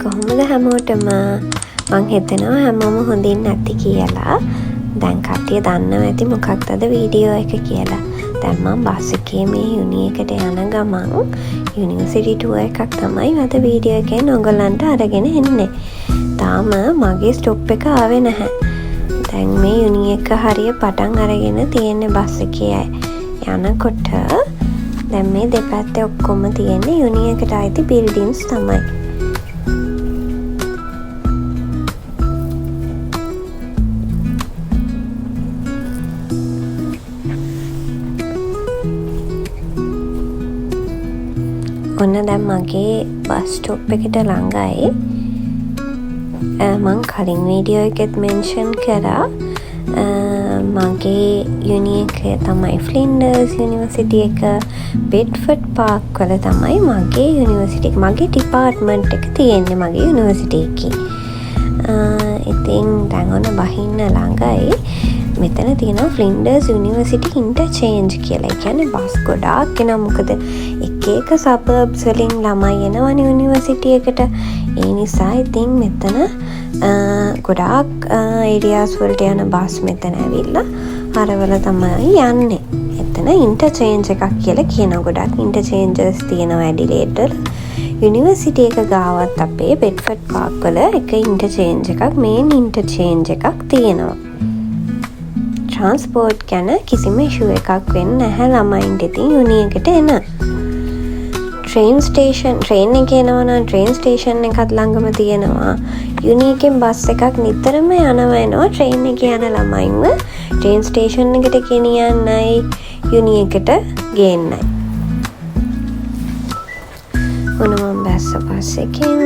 කොහොමද හැමෝටම මං හිතනවා හැමෝම හොඳින් නැති කියලා. දැන් කට්ටිය දන්නවා ඇති මොකක්ද අද වීඩියෝ එක කියලා. දැන් මම බස් එකේ මේ යුනි එකට යන ගමන් යුනිවර්සිටි ටුවර් එකක් තමයි අද වීඩියෝ එකෙන් ඔයගලන්ට අරගෙන එන්නේ. තාම මගේ ස්ටොප් එක ආවේ නැහැ. දැන් මේ යුනි එක හරිය පටන් අරගෙන තියෙන්නේ බස් එකේ යනකොට. දැන් මේ දෙපැත්තේ ඔක්කොම තියෙන්නේ යුනි එකට අයිති බිල්ඩින්ස් තමයි. ඔන්න දැන් මගේ බස් ස්ටොප් එකට ළඟයි. මං කලින් වීඩියෝ එකෙත් මෙන්ෂන් කරා මගේ යුනි එක තමයි ෆ්ලින්ඩර්ස් යුනිවර්සිටි එක. බෙඩ්ෆර්ඩ් පාර්ක් වල තමයි මගේ යුනිවර්සිටි එක, මගේ ඩිපාර්ට්මන්ට් එක තියෙන්නේ මගේ යුනිවර්සිටි එකේ. ඉතින් දැන් ඔන්න බහින්න ළඟයි. මෙතන තියෙනවා ෆ්ලින්ඩර්ස් යුනිවර්සිටි ඉන්ටර්චේන්ජ් කියලා. ඒ කියන්නේ බස් ගොඩාක් එනවා. මොකද එක එක සබර්බ්ස් වලින් ළමයි එනවනේ යුනිවර්සිටි එකට. ඒ නිසා ඉතින් මෙතන ගොඩාක් ඒරියාස් වලට යන බස් මෙතන ඇවිල්ලා අරවල තමයි යන්නේ. එතන ඉන්ටර්චේන්ජ් එකක් කියලා කියනවා. ගොඩාක් ඉන්ටර්චේන්ජස් තියෙනවා ඇඩිලේඩ් වල. යුනිවර්සිටි එක ගාවත් අපේ බෙඩ්ෆර්ඩ් පාර්ක් වල එක ඉන්ටර්චේන්ජ් එකක්, මේන් ඉන්ටර්චේන්ජ් එකක් තියෙනවා. ට්‍රාන්ස්පෝර්ට් ගැන කිසිම ඉෂුව එකක් වෙන්නේ නැහැ ළමයින්ට. ඉතින් යුනි එකට එන ට්‍රේන් එක එනවා. ට්‍රේන් ස්ටේෂන් එකත් ළඟම තියෙනවා. යුනි එකෙන් බස් එකක් නිතරම යනවා ට්‍රේන් එකේ යන ළමයින්ව ට්‍රේන් ස්ටේෂන් එකට ගෙනියන්නයි යුනි එකට ගේන්නයි. ඔන්න මම බැස්ස බස් එකෙන්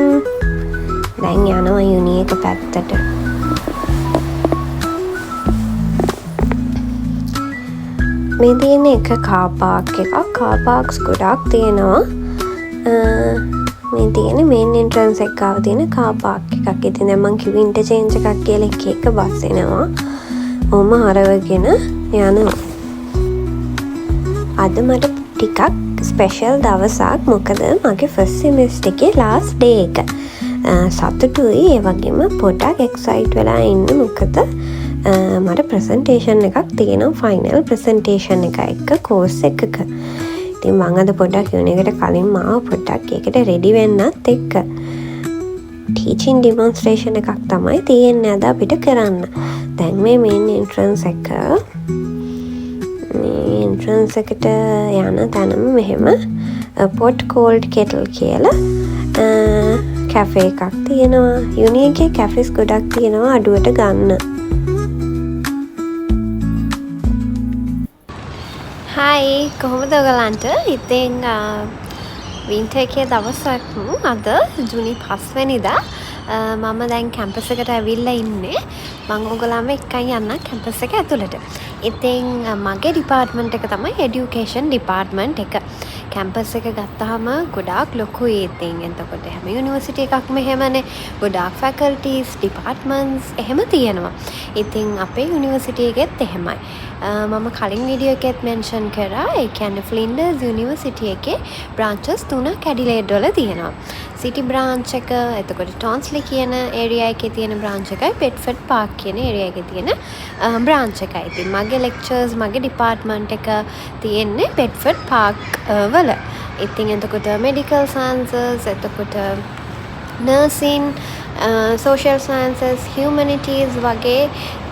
දැන් යනවා යුනි එක පැත්තට. මේ තියෙන එක කාපාක් එකක්. කාපාක්ස් ගොඩක් තියෙනවා. මේ තියෙන මේන් එන්ට්‍රන්ස් එක ගාව තියෙන කාපාක් එකක්. ඉතින් දැන් මං කිව්ව ඉන්ටර්චේන්ජ් එකක් කියලා එක බස් එනවා. ඔහොම හරවගෙන යනවා. අද මට ටිකක් ස්පෙෂල් දවසක්. මොකද මගේ ෆස්ට් සෙමෙස්ටර් එකේ ලාස්ට් ඩේ එක. සතුටුයි ඒ වගේම පොඩක් එක්සයිට් වෙලා ඉන්න. මොකද මට ප්‍රසන්ටේෂන් එකක් තියෙනවා. ෆයිනල් ප්‍රසන්ටේෂන් එක කෝස් එකක. ඉතින් මං අද පොඩ්ඩක් යුනි එකට කලින් මාව පොඩ්ඩක් ඒකට රෙඩි වෙන්නත් එක්ක ටීචින් ඩිමොන්ස්ට්‍රේෂන් එකක් තමයි තියෙන්නේ අද අපිට කරන්න. දැන් මේ මේන් එන්ට්‍රන්ස් එක. මේ එන්ට්‍රන්ස් එකට යන තැනම මෙහෙම පොට් කෝල්ඩ් කෙටල් කියලා කැෆේ එකක් තියෙනවා. යුනි එකේ කැෆෙස් ගොඩක් තියෙනවා අඩුවට ගන්න. හයි, කොහොමද ඔයගලන්ට? ඉතින් වින්ටර් එකේ දවසක් අද ජූනි 5 වෙනිදා මම දැන් කැම්පස් එකට ඇවිල්ලා ඉන්නේ. මම ඔයගලම එක්කන් යන්න කැම්පස් එක ඇතුළට. ඉතින් මගේ ඩිපාර්ට්මන්ට් එක තමයි এডুকেෂන් ඩිපාර්ට්මන්ට් එක. කැම්පස් එක ගත්තාම ගොඩාක් ලොකුයි. ඉතින් එතකොට හැම යුනිවර්සිටි එකක්ම එහෙමනේ. ගොඩාක් ෆැකල්ටිස්, ඩිපාර්ට්මන්ට්ස් එහෙම තියෙනවා. ඉතින් අපේ යුනිවර්සිටි එකෙත් එහෙමයි. මම කලින් වීඩියෝ එකෙත් මෙන්ෂන් කරා. ඒ කියන්නේ ෆ්ලින්ඩර්ස් යුනිවර්සිටි එකේ බ්‍රාන්චස් 3ක් ඇඩිලේඩ් වල තියෙනවා. සිටි බ්‍රාන්ච් එක, එතකොට ටොන්ස්ලි කියන ඒරියා එකේ තියෙන බ්‍රාන්ච් එකයි, බෙඩ්ෆර්ඩ් පාර්ක් කියන ඒරියා එකේ තියෙන බ්‍රාන්ච් එකයි. ඉතින් මගේ ලෙක්චර්ස්, මගේ ඩිපාර්ට්මන්ට් එක තියෙන්නේ බෙඩ්ෆර්ඩ් පාර්ක් වල. ඉතින් එතකොට මෙඩිකල් සයන්සස්, එතකොට නර්සින්, සෝෂල් සයන්සස්, හියුමැනිටීස් වගේ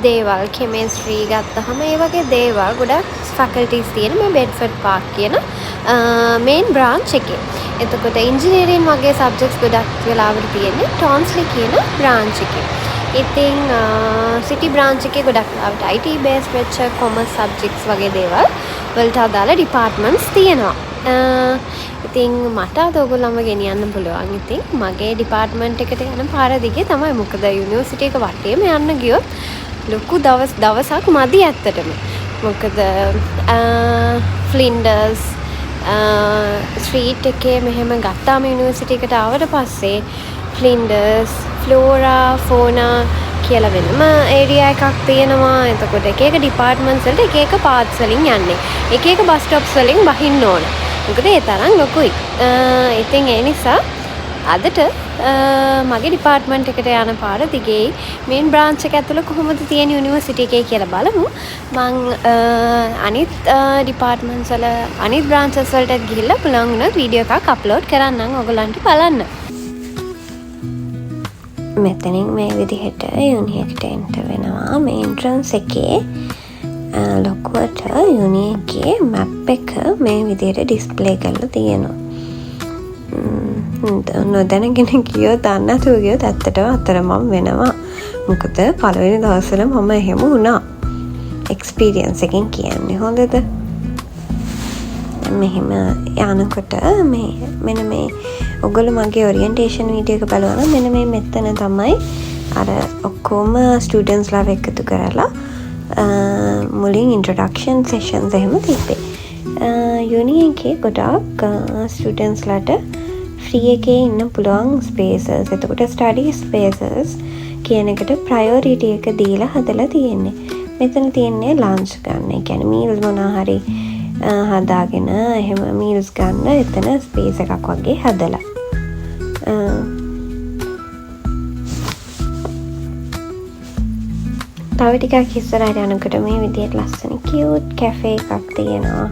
දේවල්, කෙමිස්ට්‍රි ගත්තහම ඒ වගේ දේවල් ගොඩක් ෆැකල්ටිස් තියෙන මේ බෙඩ්ෆර්ඩ් පාර්ක් කියන මේන් බ්‍රාන්ච් එකේ. එතකොට ඉන්ජිනියරින් වගේ සබ්ජෙක්ට්ස් ගොඩක් වෙලාවට තියෙන්නේ ටොන්ස්ලි කියන බ්‍රාන්ච් එකේ. ඉතින් සිටි බ්‍රාන්ච් එකේ ගොඩක් වෙලාවට IT බේස් වෙච්ච කොමර්ස් සබ්ජෙක්ට්ස් වගේ දේවල් වලට අදාළ ඩිපාර්ට්මන්ට්ස් තියෙනවා. ඉතින් මට අද ඔයගොල්ලන්ව ගෙනියන්න පුළුවන්. ඉතින් මගේ ඩිපාර්ට්මන්ට් එකට යන පාර දිගේ තමයි. මොකද යුනිවර්සිටි එක වටේම යන්න ගියොත් ලොකු දවසක් මදි ඇත්තටම. මොකද ෆ්ලින්ඩර්ස් ස්ට්‍රීට් එකේ මෙහෙම ගත්තාම යුනිවර්සිටි එකට ආවට පස්සේ ෆ්ලින්ඩර්ස්, ෆ්ලෝරා, ෆෝනා කියලා වෙනම ඒරියා එකක් තියෙනවා. එතකොට එක එක ඩිපාර්ට්මන්ට්ස් වලට එක එක පාත්ස් වලින් යන්නේ. එක එක බස් ස්ටොප්ස් වලින් බහින්න ඕන. මොකද ඒ තරම් ලොකුයි. ඉතින් ඒ නිසා අදට මගේ ඩිපාර්ට්මන්ට් එකට යන පාර දිගේ මේන් බ්‍රාන්ච් එක ඇතුළේ කොහොමද තියෙන යුනිවර්සිටි එකේ කියලා බලමු. මං අනිත් ඩිපාර්ට්මන්ට්ස් වල අනිත් බ්‍රාන්චස් වලට ගිහිල්ලා පුළුවන් වුණොත් වීඩියෝ එකක් අප්ලෝඩ් කරන්නම් ඔයගලන්ට බලන්න. මෙතනින් මේ විදිහට යුනි එකට එන්ටර් වෙනවා. මේ එන්ට්‍රන්ස් එකේ ලොකුවට යුනි එකේ මැප් එක මේ විදිහට ඩිස්ප්ලේ කරලා තියෙනවා. නොදැනගෙන ගියොත් දන්නේ නැතුව ගියොත් ඇත්තටම අතරමං වෙනවා. මොකද පළවෙනි දවස්වල මම එහෙම වුණා. එක්ස්පීරියන්ස් එකෙන් කියන්නේ හොඳද? මෙහෙම යනකොට මෙන්න මේ ඔයගොල්ලෝ මගේ ඔරියන්ටේෂන් වීඩියෝ එක බලනවා නම් මෙන්න මේ මෙතන තමයි අර ඔක්කොම ස්ටුඩන්ට්ස්ලා එකතු කරලා මුලින් ඉන්ට්‍රොඩක්ෂන් සෙෂන්ස් එහෙම තිබ්බේ. යුනි එකේ ගොඩක් ස්ටුඩන්ට්ස්ලාට ෆ්‍රී එකේ ඉන්න පුළුවන් ස්පේසස්. එතකොට ස්ටඩි ස්පේසස් කියන එකට ප්‍රයොරිටි එක දීලා හදලා තියෙන්නේ. මෙතන තියෙන්නේ ලන්ච් ගන්න. ඒ කියන්නේ මීල්ස් මොනවා හරි හදාගෙන එහෙම මීල්ස් ගන්න එතන ස්පේස් එකක් වගේ හදලා. තව ටිකක් ඉස්සරහට යනකොට මේ විදිහට ලස්සන කියුට් කැෆේ එකක් තියෙනවා.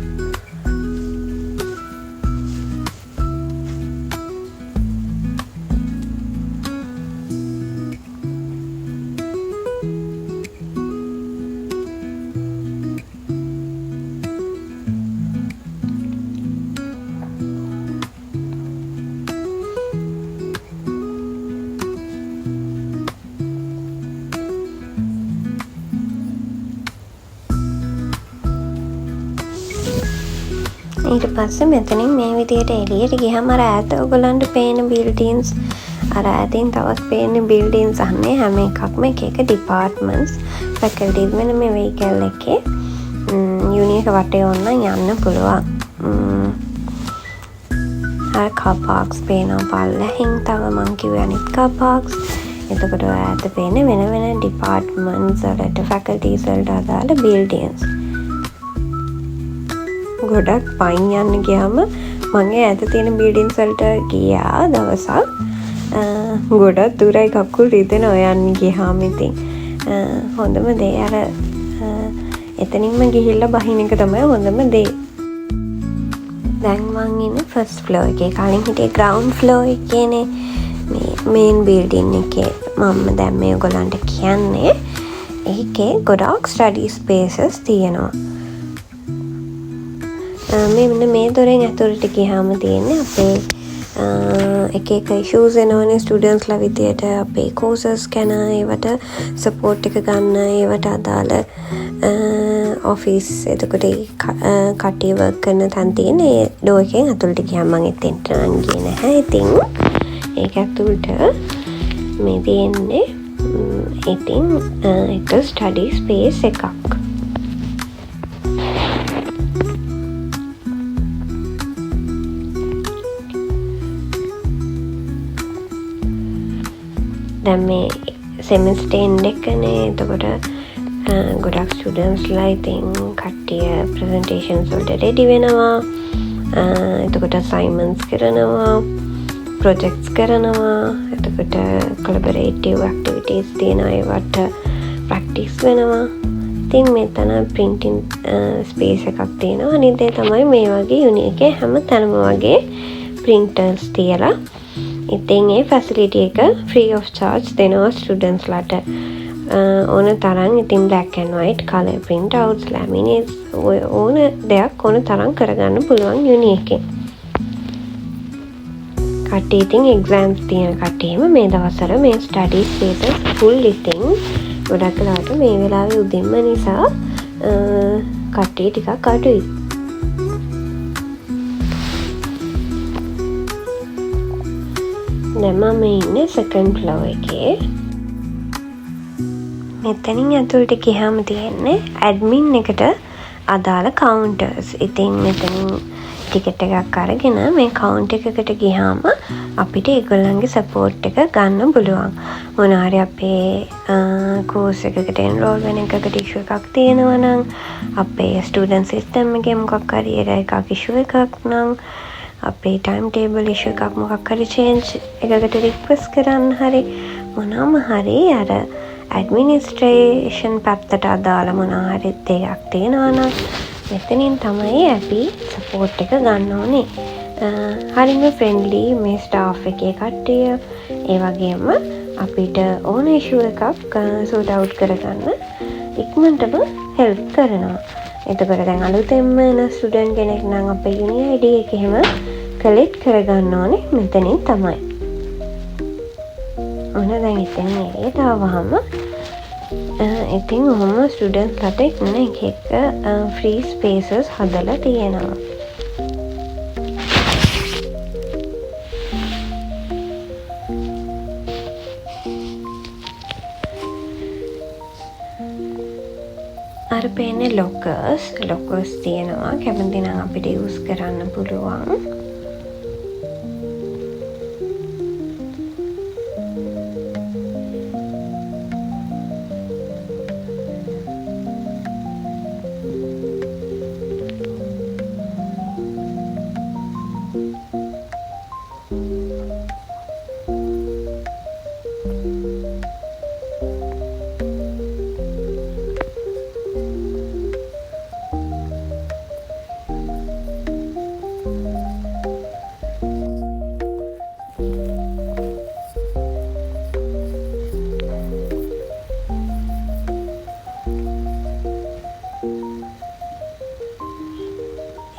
ඊට පස්සේ මෙතනින් මේ විදිහට එළියට ගියාම අර ඈත ඔයගලන්ට පේන බිල්ඩින්ස් අර ඈතින් තවත් පේන බිල්ඩින්ස් අන්නේ හැම එකක්ම එක එක ඩිපාර්ට්මන්ට්ස් ෆැකල්ටිස් මෙන්න මේ වෙහිකල් එකේ යුනි එක වටේ ඕනනම් යන්න පුළුවන්. අර කාර් පාක්ස් පේනවා පල්ලෙහින් තව මං කිව්වේ අනිත් කාර් පාක්ස්. එතකොට ඈත පේන වෙන වෙන ඩිපාර්ට්මන්ට්ස් වලට ෆැකල්ටිස් වලට අදාළ බිල්ඩින්ස්. ගොඩක් පයින් යන්න ගියාම මගේ ඈත තියෙන බිල්ඩින්ස් වලට ගියා දවසක්. ගොඩක් දුරයි කකුල් රිදෙනවා යන්න ගියාම ඉතින්. හොඳම දේ අර එතනින්ම ගිහිල්ලා බහින එක තමයි හොඳම දේ. දැන් මං ඉන්නේ ෆස්ට් ෆ්ලෝර් එකේ. කලින් හිටියේ ග්‍රවුන්ඩ් ෆ්ලෝර් එකේනේ. මේ මේන් බිල්ඩින් එකේ මම දැන් මේ ඔයගලන්ට කියන්නේ ඒකේ ගොඩක් ස්ටඩි ස්පේසස් තියෙනවා. මෙන්න මේ දොරෙන් ඇතුළට ගියාම තියෙන්නේ අපේ එක එක ඉෂුස් එනවනේ ස්ටුඩන්ට්ස්ලා විදියට අපේ කෝසස් ගැන ඒවට සපෝට් එක ගන්න ඒවට අදාළ ඔෆිස් එතකොට කට්ටිය වර්ක් කරන තැන් තියෙන ඒ ඩෝ එකෙන් ඇතුළට ගියාම මම එතෙන්ට නම් ගියේ නැහැ. ඉතින් ඒක ඇතුළට මේ තියෙන්නේ ඉතින් එක ස්ටඩි ස්පේස් එකක්. දැන් මේ සෙමිස්ටර් එන්ඩ් එකනේ. එතකොට ගොඩක් ස්ටුඩන්ට්ස්ලා ඉතින් කට්ටිය ප්‍රසන්ටේෂන්ස් වලට රෙඩි වෙනවා. එතකොට අසයින්මන්ට්ස් කරනවා, ප්‍රොජෙක්ට්ස් කරනවා. එතකොට කොලැබොරේටිව් ඇක්ටිවිටීස් තියෙනවා, ඒවට ප්‍රැක්ටිස් වෙනවා. ඉතින් මෙතන ප්‍රින්ටින් ස්පේස් එකක් තියෙනවා. අනිත් ඒ තමයි මේ වගේ යුනි එකේ හැම තැනම වගේ ප්‍රින්ටර්ස් තියලා ඉතින් ඒ ෆැසිලිටි එක ෆ්‍රී ඔෆ් චාර්ජ් දෙනවා ස්ටුඩන්ට්ස්ලාට. ඕන තරම් ඉතින් black and white colour printouts laminates ඕන දෙයක් ඕන තරම් කරගන්න පුළුවන් යුනි එකේ. කට්ටිය ඉතින් එක්සෑම්ස් තියෙන කට්ටියම මේ දවස්වල මේ ස්ටඩි ස්පේසස් ෆුල්. ඉතින් ගොඩක් වෙලාවට මේ වෙලාවේ උදෙන්ම නිසා කට්ටිය ටිකක් අඩුයි. දැන් මම ඉන්නේ සෙකන්ඩ් ෆ්ලෝර් එකේ. මෙතනින් ඇතුළට ගියාම තියෙන්නේ ඇඩ්මින් එකට අදාළ කවුන්ටර්ස්. ඉතින් මෙතනින් ටිකට් එකක් අරගෙන මේ කවුන්ටර් එකකට ගියාම අපිට ඒගොල්ලන්ගේ සපෝට් එක ගන්න පුළුවන්. මොනවා හරි අපේ කෝස් එකකට එන්රෝල් වෙන එකකට ඉෂුව එකක් තියෙනවා නම් අපේ ස්ටුඩන්ට් සිස්ටම් එකේ මොකක් හරි එකක් ඉෂුව එකක් නම් අපේ ටයිම් ටේබල් ඉෂුව එකක් මොකක් හරි චේන්ජ් එකකට රික්වෙස්ට් කරන්න හරි මොනවාම හරි අර ඇඩ්මිනිස්ට්‍රේෂන් පැත්තට අදාළ මොනවා හරි දෙයක් තියෙනවා නම් මෙතනින් තමයි අපි සපෝට් එක ගන්න ඕනේ. හරිම ෆ්‍රෙන්ඩ්ලි මේ ස්ටාෆ් එකේ කට්ටිය. ඒ වගේම අපිට ඕන ඉෂුව එකක් සෝට් අවුට් කරගන්න ඉක්මනටම හෙල්ප් කරනවා. එතකොට දැන් අලුතෙන්ම එන ස්ටුඩන්ට් කෙනෙක් නම් අපේ යුනි ID එක එහෙම කලෙක්ට් කරගන්න ඕනේ මෙතනින් තමයි. ඔන්න දැන් ඉතින් එළියට ආවහම ඉතින් ඔහොම ස්ටුඩන්ට්ස්ලට ඉන්න එක ෆ්‍රී ස්පේසස් හදලා තියෙනවා. අර පේන්නේ ලොකර්ස් තියෙනවා. කැමති නම් අපිට යූස් කරන්න පුළුවන්.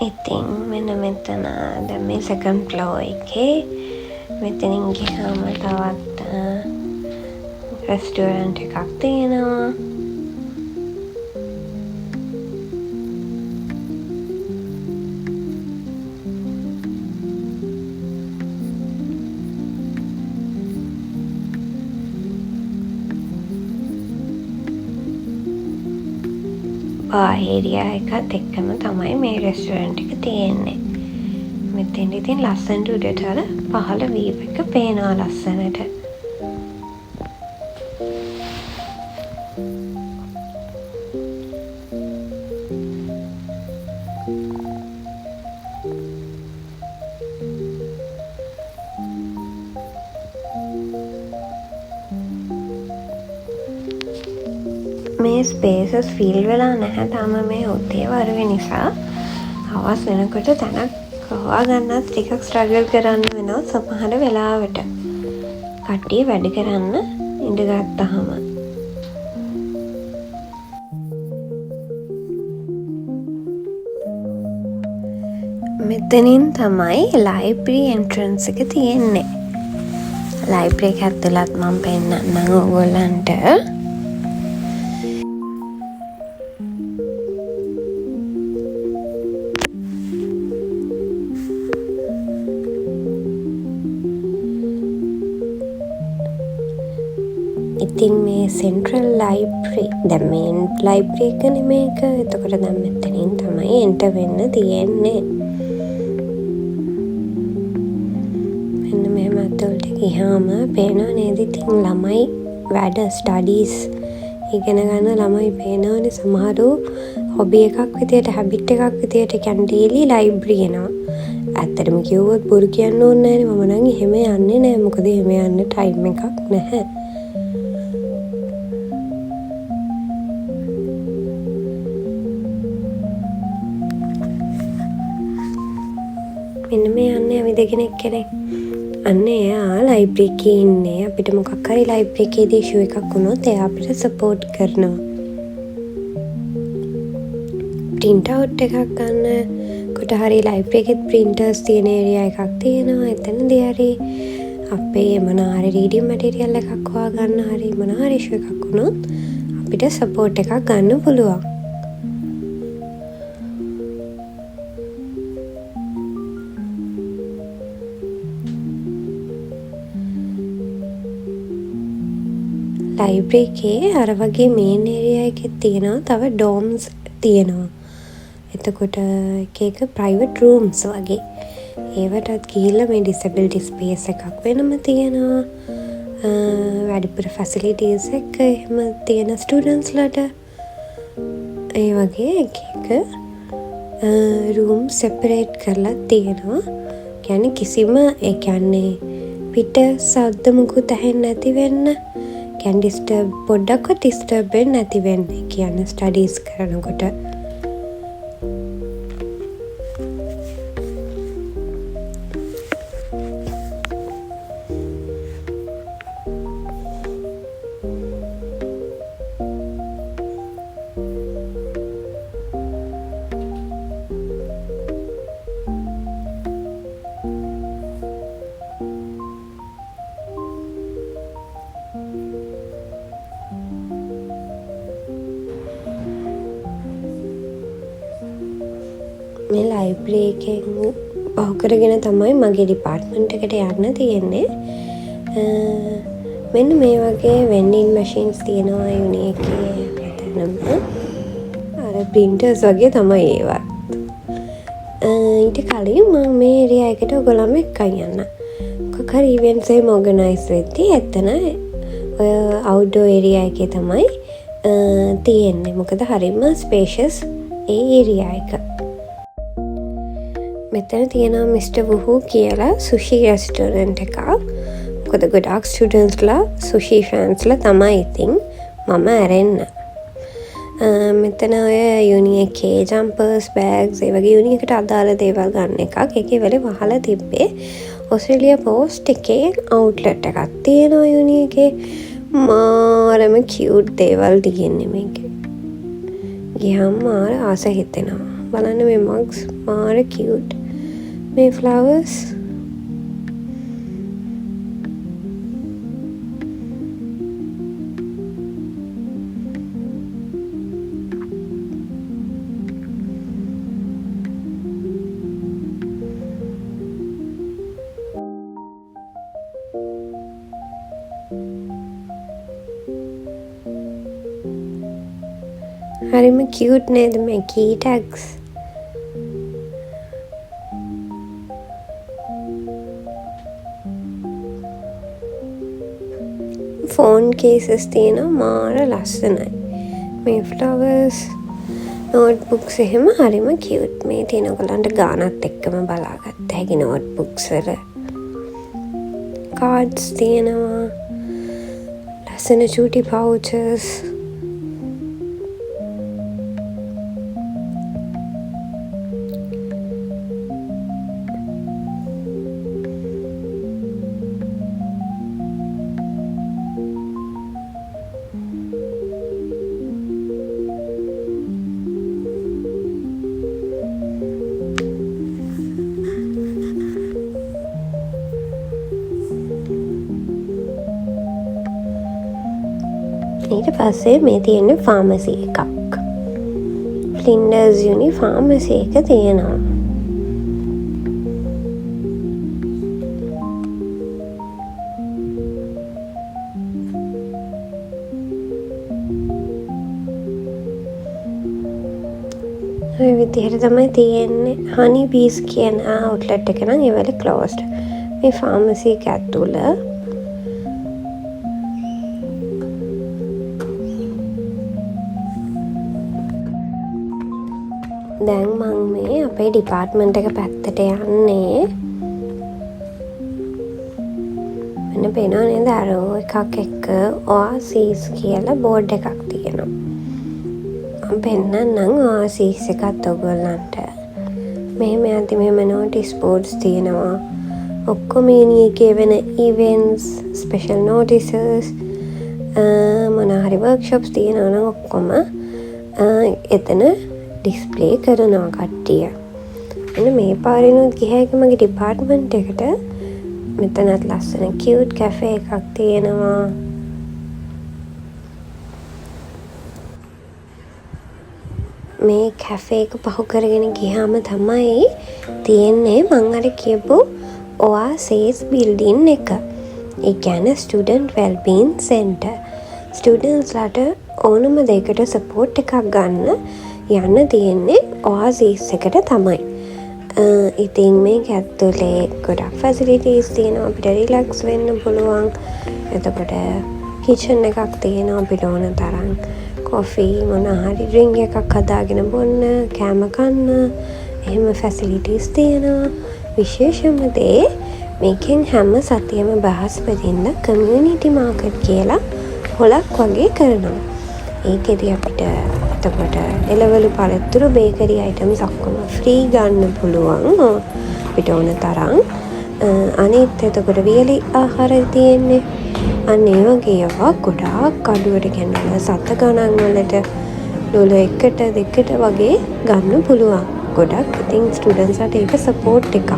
ඉතින් මෙන්න මෙතන දැන් මේ සෙකන්ඩ් ෆ්ලෝර් එකේ මෙතනින් ගියාම තවත් රෙස්ටෝරන්ට් එකක් තියෙනවා. ඒරියා එකත් එක්කම තමයි මේ රෙස්ටෝරන්ට් එක තියෙන්නේ. මෙතෙන් ඉතින් ලස්සනට උඩට අර පහළ වීව් එක පේනවා ලස්සනට. මේ ස්පේසස් ෆිල් වෙලා නැහැ තාම මේ උදේ වරුවේ නිසා. හවස් වෙනකොට තැනක් හොයාගන්නත් ටිකක් ස්ට්‍රගල් කරන්න වෙනවා සමහර වෙලාවට. කට්ටිය වැඩ කරන්න ඉඳගත්තාම. මෙතනින් තමයි ලයිබ්‍රරි එන්ට්‍රන්ස් එක තියෙන්නේ. ලයිබ්‍රරි එක ඇතුළත් මම පෙන්නන්නම් ඔයගොල්ලන්ට. ඉතින් මේ සෙන්ට්‍රල් ලයිබ්‍රරි දැන් මේන් ලයිබ්‍රරි එක නෙමේක. එතකොට දැන් මෙතනින් තමයි එන්ටර් වෙන්න තියෙන්නේ. මෙන්න මෙහෙම ඇතුළට ගියාම පේනව නේද ඉතින් ළමයි වැඩ ස්ටඩීස් ඉගෙන ගන්න ළමයි පේනවනේ. සමහරු හොබි එකක් විදියට හැබිට් එකක් විදියට කියන්නේ ඩේලි ලයිබ්‍රරි එනවා. ඇත්තටම කිව්වොත් බොරු කියන්න ඕනේ නැහැ නේ. මම නම් එහෙම යන්නේ නැහැ. මොකද එහෙම යන්න ටයිම් එකක් නැහැ. මෙන්න මේ යන්නේ අපි දෙකෙනෙක් කෙනෙක්. අන්න එයා ලයිබ්‍රරි එකේ ඉන්නේ. අපිට මොකක් හරි ලයිබ්‍රරි එකේදී ඉෂුව එකක් වුණොත් එයා අපිට සපෝට් කරනවා. print out එකක් ගන්න කොට හරි ලයිබ්‍රරි එකේ printers තියෙන ඒරියා එකක් තියෙනවා. එතනදී හරි අපේ මොන හරි රීඩින් මැටීරියල් එකක් හොයාගන්න හරි මොන හරි ඉෂුව එකක් වුණොත් අපිට සපෝට් එකක් ගන්න පුළුවන්. ලයිබ්‍රරි එකේ අර වගේ මේන් ඒරියා එකේ තියෙනවා තව ඩෝම්ස් තියෙනවා. එතකොට එක එක ප්‍රයිවට් රූම්ස් වගේ. ඒවටත් ගිහිල්ලා මේ ඩිසබිලිටි ස්පේස් එකක් වෙනම තියෙනවා. වැඩිපුර ෆැසිලිටීස් එක එහෙම තියෙන ස්ටුඩන්ට්ස්ලට. ඒ වගේ එක එක රූම් සෙපරේට් කරලා තියෙනවා. කියන්නේ කිසිම ඒ කියන්නේ පිට සද්ද මුකුත් ඇහෙන්නේ නැති වෙන්න. කියන්නේ ඩිස්ටර්බ් පොඩ්ඩක්වත් ඩිස්ටර්බ් වෙන්නේ නැති වෙන්න. කියන්නේ ස්ටඩීස් කරනකොට. මේ ලයිබ්‍රරි එකෙන් පහු කරගෙන තමයි මගේ ඩිපාර්ට්මන්ට් එකට යන්න තියෙන්නේ. මෙන්න මේ වගේ වෙන්ඩින් මැෂින්ස් තියෙනවා යුනි එකේ මෙතනම. අර ප්‍රින්ටර්ස් වගේ තමයි ඒවත්. ඊට කලින් මම මේ ඒරියා එකට ඔයගොල්ලන්ම එක්කන් යන්න. මොකක් හරි ඉවෙන්ට්ස් එහෙම ඕගනයිස් වෙද්දී එතන ඔය අවුට්ඩෝර් ඒරියා එකේ තමයි තියෙන්නේ. මොකද හරිම ස්පේෂස් ඒ ඒරියා එක. මෙතන තියෙනවා මිස්ටර් වුහු කියලා සුෂි රෙස්ටෝරන්ට් එකක්. මොකද ගොඩාක් ස්ටුඩන්ට්ස්ලා සුෂි ෆෑන්ස්ලා තමයි ඉතින් මම ඇරෙන්න. මෙතන ඔය යුනි එකේ ජම්පර්ස් බෑග්ස් ඒ වගේ යුනි එකට අදාළ දේවල් ගන්න එකක්. ඒකේ වෙලේ වහලා තිබ්බේ ඔස්ට්‍රේලියා පෝස්ට් එකේ අවුට්ලට් එකක් තියෙනවා යුනි එකේ. මාරම කියුට් දේවල් තියෙන්නේ මේකේ. ගියාම මාර ආස හිතෙනවා. බලන්න මේ මග්ස් මාර කියුට්. මේ ෆ්ලවර්ස් හරිම කියුට් නේද මේ කී ටැග්ස්. ෆෝන් කේසස් තියෙනවා මාර ලස්සනයි. මේ ෆ්ලවර්ස් නෝට්බුක්ස් එහෙම හරිම කියුට්. මේ තියෙන ඔයගලන්ට ගානත් එක්කම බලාගත්ත හැකි නෝට්බුක්ස් වල කාඩ්ස් තියෙනවා. ලස්සන චූටි පවුචස්. ඊට පස්සේ මේ තියෙන්නේ ෆාමසි එකක්. ෆ්ලින්ඩර්ස් යුනි ෆාමසි එක තියෙනවා. ඔය විදිහට තමයි තියෙන්නේ. හනි බීස් කියන අවුට්ලට් එක නම් ඒ වෙලේ ක්ලෝස්ඩ්. මේ ෆාමසි එක ඇතුළ දැන් මං මේ අපේ ඩිපාර්ට්මන්ට් එක පැත්තට යන්නේ. මෙන්න පේනව නේද අර එකක් එක්ක ඔයාසිස් කියලා බෝඩ් එකක් තියෙනවා. මම පෙන්නන්නම් ඔයාසිස් එකත් ඔයගොල්ලන්ට. මෙහෙම යද්දි මෙහෙම නෝටිස් බෝඩ්ස් තියෙනවා. ඔක්කොම එකේ වෙන ඉවෙන්ට්ස්, ස්පෙෂල් නෝටිසස්, මොනවා හරි වර්ක්ෂොප්ස් තියෙනවා නම් ඔක්කොම එතන ඩිස්ප්ලේ කරනවා කට්ටිය. එන්න මේ පාරිනුත් ගිහාක මගේ ඩිපාර්ට්මන්ට් එකට මෙතනත් ලස්සන කියුට් කැෆේ එකක් තියෙනවා. මේ කැෆේ එක පහු කරගෙන ගියාම තමයි තියෙන්නේ මං අර කියපු ඔයාසිස් බිල්ඩින් එක. ඒ කියන්නේ ස්ටුඩන්ට් වෙල්බීන් සෙන්ටර්. ස්ටුඩන්ට්ස්ලාට ඕනම දෙයකට සපෝට් එකක් ගන්න යන්න තියෙන්නේ ඔයාසිස් එකට තමයි. ඉතින් මේක ඇතුලේ ගොඩක් ෆැසිලිටීස් තියෙනවා. අපිට රිලැක්ස් වෙන්න පුළුවන්. එතකොට කිචන් එකක් තියෙනවා අපිට ඕන තරම්. කොෆී මොනවා හරි ඩ්‍රින්ක් එකක් හදාගෙන බොන්න, කෑම කන්න, එහෙම ෆැසිලිටීස් තියෙනවා. විශේෂම දේ මේකෙන් හැම සතියම බ්‍රහස්පතින්දා කමියුනිටි මාකට් කියලා හොලක් වගේ කරනවා. ඒකෙදි අපිට එතකොට එළවලු පළතුරු බේකරි අයිටම්ස් ඔක්කොම ෆ්‍රී ගන්න පුළුවන් අපිට ඕන තරම්. අනිත් එතකොට වියලි ආහාර තියෙන්නේ. අන්න ඒ වගේ ඒවා ගොඩාක් අඩුවට ගෙනල්ලා සත ගණන් වලට ඩොලර් 1ට 2ට වගේ ගන්න පුළුවන්. ගොඩක් ඉතින් ස්ටුඩන්ට්ස්ලාට ඒක සපෝට් එකක්.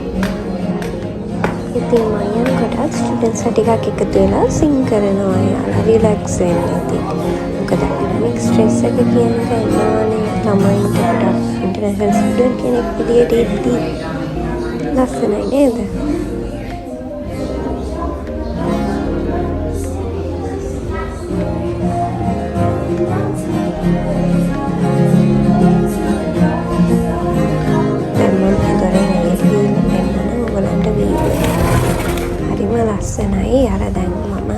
ඉතින් මම ගොඩක් ස්ටුඩන්ට්ස්ලා ටිකක් එකතු වෙලා සිං කරනවා යාලා රිලැක්ස් වෙන්න ඉතින්. මොකද ඇකඩමික් ස්ට්‍රෙස් එක කියන එක එනවානේ ළමයින්ට ගොඩක් ඉන්ටර්නැෂනල් ස්ටුඩන්ට් කෙනෙක් විදියට ඉද්දී ලස්සනයි නේද? ලස්සනයි. අර දැන් මම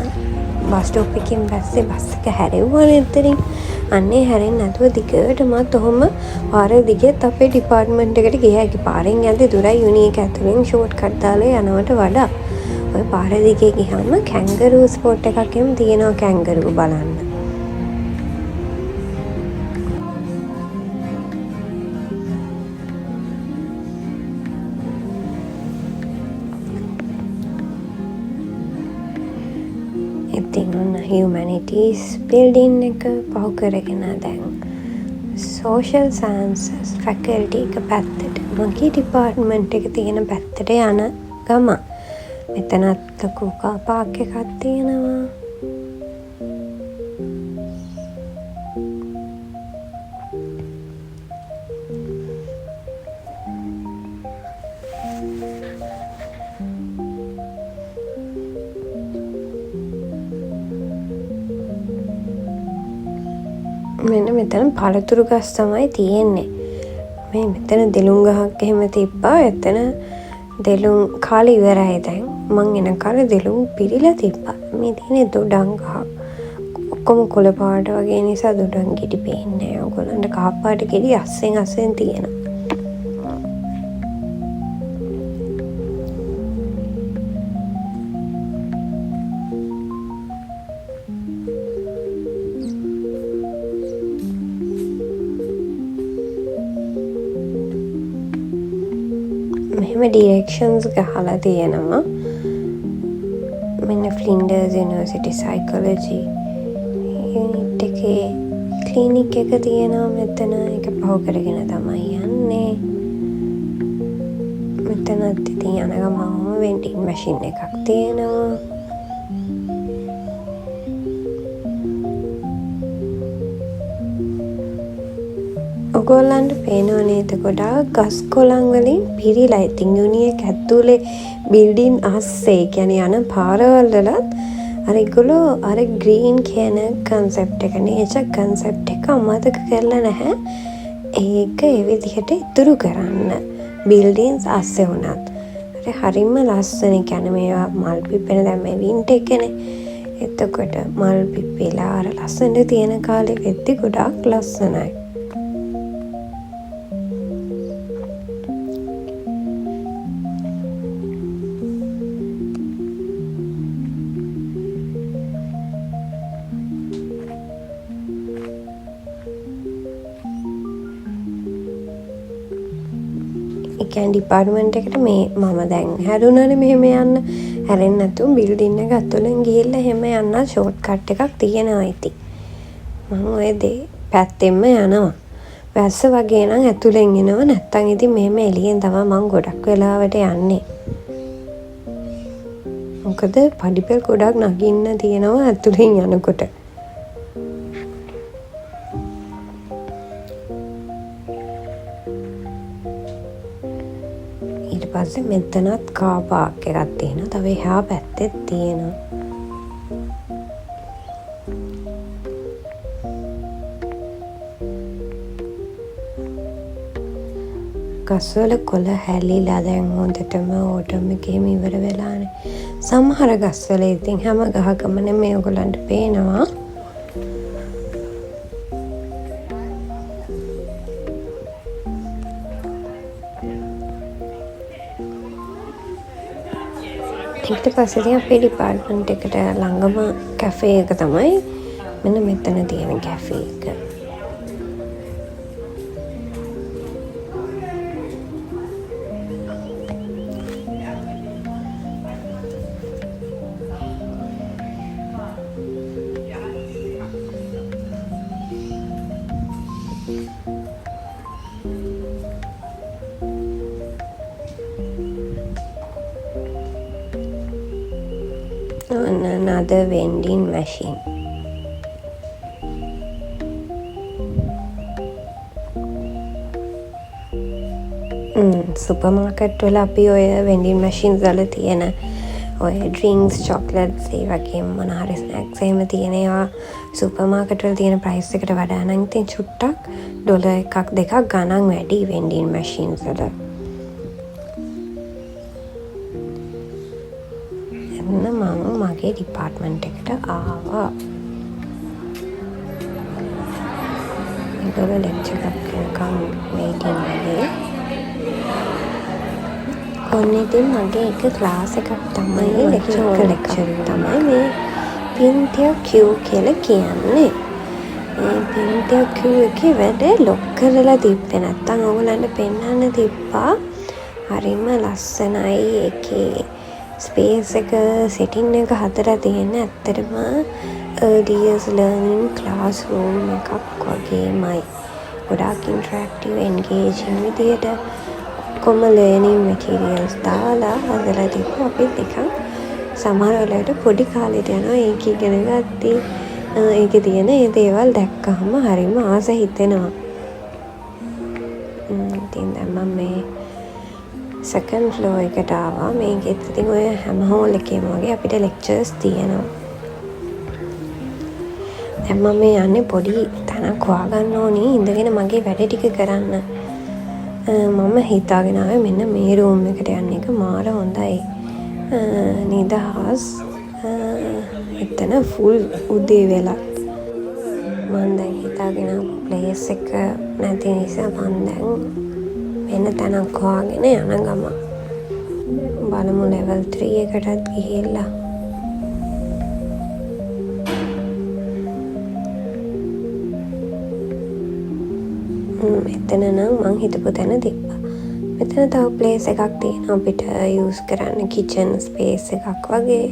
බස් ස්ටොප් එකකින් බස්සේ බස් එක හැරෙව්වනේ එතනින්. අන්නේ හැරෙන්නේ නැතුව දිගටමත් ඔහොම පාර දිගෙත් අපේ ඩිපාර්ට්මන්ට් එකට ගියා. ඒක පාරෙන් යද්දි දුරයි යුනියක ඇතුලෙන් ෂෝට් කට් දාලා යනවට වඩා ඔය පාර දිගේ ගියාම කැන්ගරූ ස්පොට් එකක් එම් තියෙනවා කැන්ගරූ බලන්න. ඉතින් ඔන්න හියුමැනිටීස් බිල්ඩින් එක පහු කරගෙන දැන් සෝෂල් සයන්සස් ෆැකල්ටි එක පැත්තට මගේ ඩිපාර්ට්මන්ට් එක තියෙන පැත්තට යන ගම මෙතනත් ලොකු කාර් පාක් එකක් තියෙනවා. මෙන්න මෙතන පළතුරු ගස් තමයි තියෙන්නේ. මේ මෙතන දෙලුම් ගහක් එහෙම තිබ්බා. එතන දෙලුම් කාලේ ඉවරයි දැන්. මං එන කාලේ දෙලුම් පිරීලා තිබ්බා. මේ තියෙන්නේ දොඩම් ගහ. ඔක්කොම කොළ පාට වගේ නිසා දොඩම් ගෙඩි පේන්නේ නැහැ. ඔයගොල්ලන්ට කහ පාට ගෙඩි අස්සෙන් තියෙනවා. මෙහෙම ඩිරෙක්ෂන්ස් ගහලා තියෙනවා. මෙන්න ෆ්ලින්ඩර්ස් යුනිවර්සිටි සයිකොලොජි යුනිට් එකේ ක්ලිනික් එක තියෙනවා මෙතන. ඒක පහු කරගෙන තමයි යන්නේ. මෙතනත් ඉතින් යන ගමන්ම වෙන්ඩින් මැෂින් එකක් තියෙනවා. ඔයගොල්ලන්ට පේනව නේද ගොඩාක් ගස් කොළන් වලින් පිරීලා. ඉතින් යුනියක ඇතුලේ බිල්ඩින් අස්සේ කියන්නේ යන පාරවල් වලත් අර ඒගොල්ලෝ අර ග්‍රීන් කියන කන්සෙප්ට් එක නේචර් කන්සෙප්ට් එක අමතක කරලා නැහැ. ඒක ඒ විදිහට ඉතුරු කරන්න බිල්ඩින්ස් අස්සේ වුණත් හරිම ලස්සන. කියන්නේ මේවා මල් පිපෙන දැන් මේ වින්ටර් එකනේ. එතකොට මල් පිපිලා අර ලස්සනට තියෙන කාලේ වෙද්දි ගොඩාක් ලස්සනයි. එකන් ඩිපාර්ට්මන්ට් එකට මේ මම දැන් හැරුණානේ මෙහෙම යන්න. හැරෙන්නේ නැතුව බිල්ඩින් එක ඇතුලෙන් ගිහිල්ලා එහෙම යන්න ෂෝට් කට් එකක් තියෙනවා ඉතින්. මම ඔය පැත්තෙන්ම යනවා. වැස්ස වගේ නම් ඇතුලෙන් එනවා. නැත්තම් ඉතින් මෙහෙම එළියෙන් තමයි මම ගොඩක් වෙලාවට යන්නේ. මොකද පඩිපෙල් ගොඩක් නගින්න තියෙනවා ඇතුලෙන් යනකොට. පස්සේ මෙතනත් කාර් පාක් එකක් තියෙනවා. තව එහා පැත්තෙත් තියෙනවා. ගස්වල කොළ හැලිලා දැන් හොඳටම ඕටම් එකේම ඉවර වෙලානේ. සමහර ගස්වල ඉතින් හැම ගහකම නෙමෙයි ඔයගොල්ලන්ට පේනවා. ඊට පස්සේ ඉතින් අපේ ඩිපාර්ට්මන්ට් එකට ළඟම කැෆේ එක තමයි මෙන්න මෙතන තියෙන කැෆේ එක. Another vending machine. Super market වල අපි ඔය වෙන්ඩින් මැෂින්ස් වල තියෙන ඔය ඩ්‍රින්ක්ස් චොක්ලට්ස් ඒ වගේම මොන හරි ස්නැක්ස් එහෙම තියෙන ඒවා සුපර් මාකට් වල තියෙන ප්‍රයිස් එකට වඩා නම් ඉතින් චුට්ටක් ඩොලර් එකක් දෙකක් ගණන් වැඩි වෙන්ඩින් මැෂින්ස් වල. එන්න මම මගේ ඩිපාර්ට්මන්ට් එකට ආවා. ඒගොල්ලෝ ලෙක්චර් එකක් කරකම් වේටින් වගේ. ඔන්න ඉතින් මගේ එක ක්ලාස් එකක් තමයි ලෙක්චර් තමයි මේ පින්තිය Q කියලා කියන්නේ. මේ පින්තිය Q එකේ වැඩ ලොක් කරලා තිබ්බේ නැත්තම් ඕගොල්ලන්ට පෙන්වන්න තිබ්බා. හරිම ලස්සනයි ඒකේ ස්පේස් එක සෙටින් එක හදලා තියෙන ඇත්තටම early years learning classroom එකක් වගේමයි. ගොඩාක් ඉන්ටරැක්ටිව් එන්ගේජින් විදියට කොම ලර්නින් මැටීරියල්ස් දාලා හදලා තිබ්බා. අපිත් නිකන් සමහර වෙලාවට පොඩි කාලේට යනවා ඒක ඉගෙන ගත්තී. ඒකේ තියෙන ඒ දේවල් දැක්කහම හරිම ආස හිතෙනවා. ඉතින් දැන් මම මේ සෙකන්ඩ් ෆ්ලෝර් එකට ආවා. මේකෙත් ඉතින් ඔය හැම හෝල් එකේම වගේ අපිට ලෙක්චර්ස් තියෙනවා. දැන් මම මේ යන්නේ පොඩි තැනක් හොයාගන්න ඕනි ඉඳගෙන මගේ වැඩ ටික කරන්න. මම හිතාගෙන ආවේ මෙන්න මේ රූම් එකට යන්න එක මාර හොඳයි. නිදහස් එතන ෆුල් උදේ වෙලත් මම දැන් හිතාගෙන ප්ලේස් එක නැති නිසා මම දැන් වෙන තැනක් හොයාගෙන යන ගම බලමු ලෙවල් 3 එකටත් ගිහිල්ලා. මෙතන නම් මං හිතපු තැන තිබ්බා. මෙතන තව ප්ලේස් එකක් තියෙනවා අපිට යූස් කරන්න කිචන් ස්පේස් එකක් වගේ.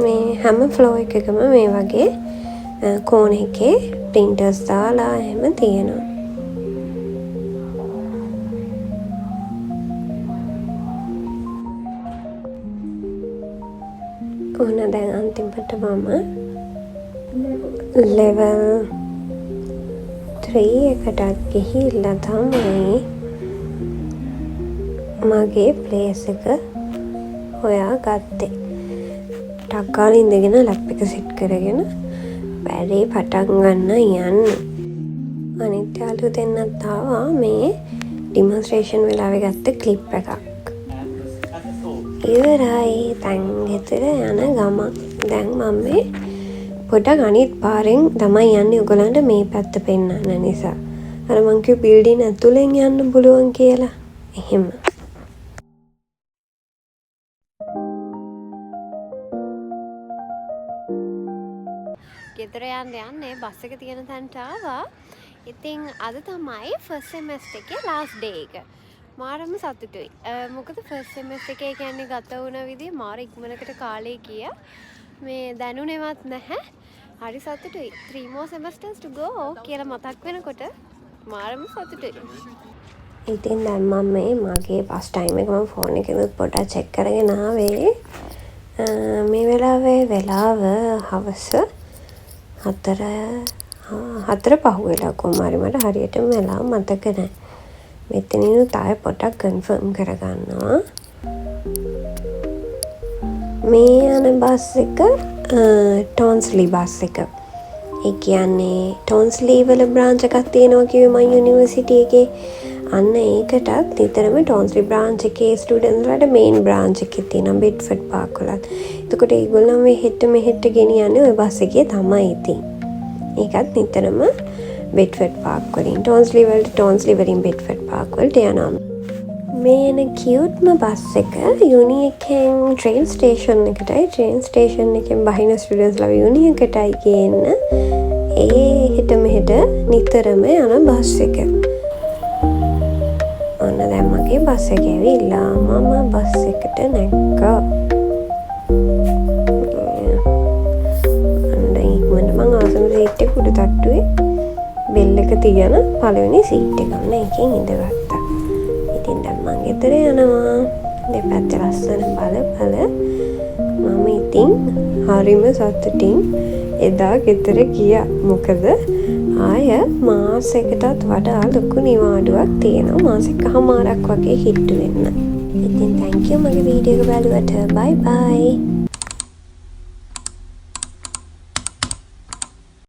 මේ හැම ෆ්ලෝ එකකම මේ වගේ කෝන එකේ ප්‍රින්ටර්ස් දාලා එහෙම තියෙනවා. ඕන දැන් අන්තිමට මම ලෙවල් 3 එකටත් ගිහිල්ලා තමයි මගේ ප්ලේස් එක හොයා ගත්තේ. ටක් ගාලා ඉඳගෙන ලැප් එක සෙට් කරගෙන වැඩේ පටන් ගන්න යන්නේ. අනිත් යාළුවෝ දෙන්නත් ආවා මේ ඩිමොන්ස්ට්‍රේෂන් වෙලාවේ ගත්ත ක්ලිප් එකක්. ඉවරයි දැන් ගෙදර යන ගමන්. දැන් මම මේ පොඩක් අනිත් පාරෙන් තමයි යන්නේ ඔයගලන්ට මේ පැත්ත පෙන්නන්න නිසා. අර මං කිව්ව බිල්ඩින් ඇතුලෙන් යන්න පුළුවන් කියලා. එහෙම. ගෙදර යන්නේ බස් එක තියෙන තැනට ආවා. ඉතින් අද තමයි ෆස්ට් සෙමෙස්ටර් එකේ ලාස්ට් ඩේ එක. මාරම සතුටුයි. මොකද ෆස්ට් සෙමෙස්ටර් එකේ කියන්නේ ගත වුණ විදිය මාර ඉක්මනකට කාලේ ගියා. මේ දැනුනේවත් නැහැ. හරි සතුටුයි. 3 more semesters to go කියලා මතක් වෙනකොට මාරම සතුටුයි. ඉතින් දැන් මම මගේ බස් ටයිම් එක මම ෆෝන් එකේ පොඩ්ඩක් චෙක් කරගෙන ආවේ. මේ වෙලාවේ වෙලාව හවස 4 පහුවෙලා කොමාරි මට හරියටම වෙලාව මතක නැහැ. මෙතනිනුත් ආයෙ පොඩ්ඩක් කන්ෆර්ම් කරගන්නවා. මේ යන බස් එක ටොන්ස්ලි බස් එක. ඒ කියන්නේ ටොන්ස්ලි වල බ්‍රාන්ච් එකක් තියෙනවා කිව්වේ මම යුනිවර්සිටි එකේ. අන්න ඒකටත් නිතරම ටොන්ස්ලි බ්‍රාන්ච් එකේ ස්ටුඩන්ට්ස් වලට මේන් බ්‍රාන්ච් එකේ තියෙන බෙඩ්ෆර්ඩ් පාක් වලත්. එතකොට ඒගොල්ලෝ මෙහෙට ගෙනියන්නේ ওই බස් එකේ තමයි ඉතින්. ඒකත් නිතරම බෙඩ්ෆර්ඩ් පාක් වලින් ටෝන්ස්ලි වලට ටෝන්ස්ලි වලින් බෙඩ්ෆර්ඩ් පාක් වලට යනවා. මේ එන කියුට්ම බස් එක යුනි එකෙන් ට්‍රේන් ස්ටේෂන් එකෙන් බහින ස්ටුඩන්ට්ස්ලා යුනි එකටයි ගේන්න ඒ හෙට මෙහෙට නිතරම යන බස් එක. ඔන්න දැන් මගේ බස් එක ඇවිල්ලා මම බස් එකට නැග්ගා. අන්න ඉක්මනට මං ආසම සීට් එක උඩ තට්ටුවේ බෙල් එක තියන පළවෙනි සීට් එක. ඔන්න එකෙන් ඉඳගත්තා. ඉතින් දැන් මං ගෙදර යනවා. දෙපැත්තේ ලස්සන බල මම ඉතින් හරිම සතුටින් එදා ගෙදර ගියා. මොකද ආය මාසයකටත් වඩා ලොකු නිවාඩුවක් තියෙනවා. මාසෙකමාරක් වගේ හිටු වෙන්න. ඉතින් thank you මගේ වීඩියෝ එක බලුවට. bye bye.